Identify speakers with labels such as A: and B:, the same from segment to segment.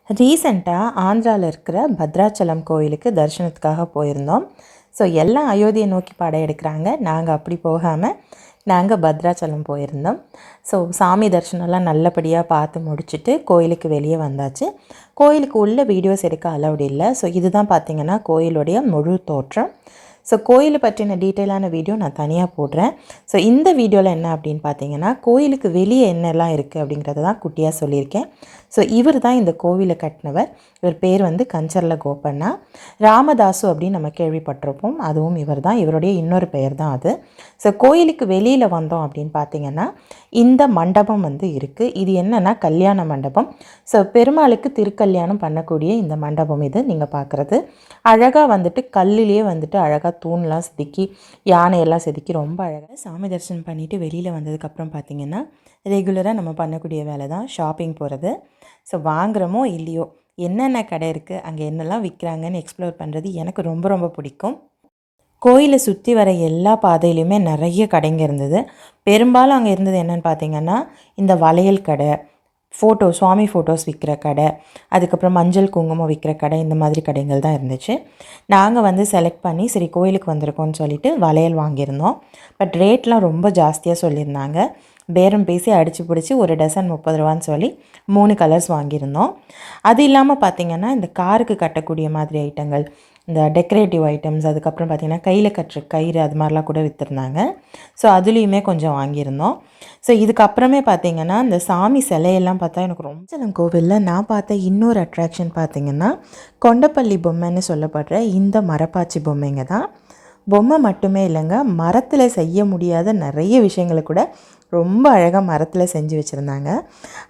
A: ரீசெண்டாக ஆந்திராவில் இருக்கிற பத்ராச்சலம் கோயிலுக்கு தரிசனத்துக்காக போயிருந்தோம். ஸோ எல்லாம் அயோத்தியை நோக்கி படம் எடுக்கிறாங்க. நாங்கள் அப்படி போகாமல் நாங்கள் பத்ராச்சலம் போயிருந்தோம். ஸோ சாமி தரிசனம்லாம் நல்லபடியாக பார்த்து முடிச்சுட்டு கோயிலுக்கு வெளியே வந்தாச்சு. கோயிலுக்கு உள்ளே வீடியோஸ் எடுக்க அலௌட் இல்லை. ஸோ இதுதான் பார்த்திங்கன்னா கோயிலுடைய முழு தோற்றம். ஸோ கோயிலை பற்றின டீட்டெயிலான வீடியோ நான் தனியாக போடுறேன். ஸோ இந்த வீடியோவில் என்ன அப்படின்னு பார்த்தீங்கன்னா கோயிலுக்கு வெளியே என்னெல்லாம் இருக்குது அப்படிங்கிறத தான் குட்டியாக சொல்லியிருக்கேன். ஸோ இவர் தான் இந்த கோவிலை கட்டினவர். இவர் பேர் வந்து கஞ்சர்ல கோபண்ணா. ராமதாசு அப்படின்னு நம்ம கேள்விப்பட்டிருப்போம். அதுவும் இவர் தான். இவருடைய இன்னொரு பெயர் தான் அது. ஸோ கோயிலுக்கு வெளியில் வந்தோம் அப்படின்னு பார்த்தீங்கன்னா இந்த மண்டபம் வந்து இருக்குது. இது என்னென்னா கல்யாண மண்டபம். ஸோ பெருமாளுக்கு திருக்கல்யாணம் பண்ணக்கூடிய இந்த மண்டபம் இது நீங்கள் பார்க்குறது. அழகாக வந்துட்டு கல்லிலேயே வந்துட்டு அழகாக தூண்லாம் செதுக்கி யானையெல்லாம் செதுக்கி ரொம்ப அழகாக சாமி தரிசனம் பண்ணிவிட்டு வெளியில் வந்ததுக்கப்புறம் பார்த்திங்கன்னா ரெகுலராக நம்ம பண்ணக்கூடிய வேலை தான் ஷாப்பிங் போகிறது. ஸோ வாங்குகிறோமோ இல்லையோ என்னென்ன கடை இருக்குது, அங்கே என்னெல்லாம் விற்கிறாங்கன்னு எக்ஸ்ப்ளோர் பண்ணுறது எனக்கு ரொம்ப ரொம்ப பிடிக்கும். கோயிலை சுற்றி வர எல்லா பாதையிலையுமே நிறைய கடைங்க இருந்தது. பெரும்பாலும் அங்கே இருந்தது என்னென்னு பார்த்திங்கன்னா இந்த வளையல் கடை, சுவாமி ஃபோட்டோஸ் விற்கிற கடை, அதுக்கப்புறம் மஞ்சள் குங்குமம் விற்கிற கடை, இந்த மாதிரி கடைகள் தான் இருந்துச்சு. நாங்கள் வந்து செலக்ட் பண்ணி சரி கோயிலுக்கு வந்திருக்கோம்னு சொல்லிவிட்டு வளையல் வாங்கியிருந்தோம். பட் ரேட்லாம் ரொம்ப ஜாஸ்தியாக சொல்லியிருந்தாங்க. பேரம் பேசி அடித்து பிடிச்சி ஒரு டசன் 30 ரூபான்னு சொல்லி 3 கலர்ஸ் வாங்கியிருந்தோம். அது இல்லாமல் பார்த்திங்கன்னா இந்த காருக்கு கட்டக்கூடிய மாதிரி ஐட்டங்கள், இந்த டெக்கரேட்டிவ் ஐட்டம்ஸ், அதுக்கப்புறம் பார்த்திங்கன்னா கையில் கட்டுற கயிறு, அது மாதிரிலாம் கூட விற்றுருந்தாங்க. ஸோ அதுலேயுமே கொஞ்சம் வாங்கியிருந்தோம். ஸோ இதுக்கப்புறமே பார்த்திங்கன்னா இந்த சாமி சிலையெல்லாம் பார்த்தா எனக்கு ரொம்ப கோவிலில் நான் பார்த்த இன்னொரு அட்ராக்ஷன் பார்த்திங்கன்னா கொண்டப்பள்ளி பொம்மைன்னு சொல்லப்படுற இந்த மரப்பாச்சி பொம்மைங்க தான். பொம்மை மட்டுமே இல்லைங்க, மரத்தில் செய்ய முடியாத நிறைய விஷயங்களை கூட ரொம்ப அழகாக மரத்தில் செஞ்சு வச்சுருந்தாங்க.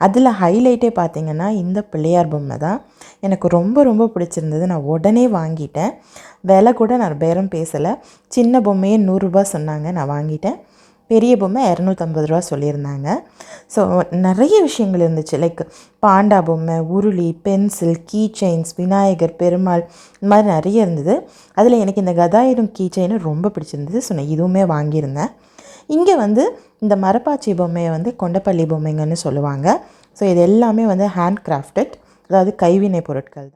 A: அதில் ஹைலைட்டே பார்த்திங்கன்னா இந்த பிள்ளையார் பொம்மை தான். எனக்கு ரொம்ப ரொம்ப பிடிச்சிருந்தது. நான் உடனே வாங்கிட்டேன். விலை கூட நான் பேரம் பேசலை. சின்ன பொம்மையே 100 ரூபா சொன்னாங்க, நான் வாங்கிட்டேன். பெரிய பொம்மை 250 ரூபா சொல்லியிருந்தாங்க. ஸோ நிறைய விஷயங்கள் இருந்துச்சு. லைக் பாண்டா பொம்மை, உருளி, pencil, key chains, Vinayagar, Perumal, இந்த மாதிரி நிறைய இருந்தது. அதில் எனக்கு இந்த கதாயுதம் கீ செயின் ரொம்ப பிடிச்சிருந்தது. ஸோ நான் இதுவுமே வாங்கியிருந்தேன். இங்கே வந்து இந்த மரப்பாச்சி பொம்மையை வந்து கொண்டப்பள்ளி பொம்மைங்கன்னு சொல்லுவாங்க. ஸோ இது எல்லாமே வந்து ஹேண்ட் கிராஃப்டட், அதாவது கைவினை பொருட்கள்.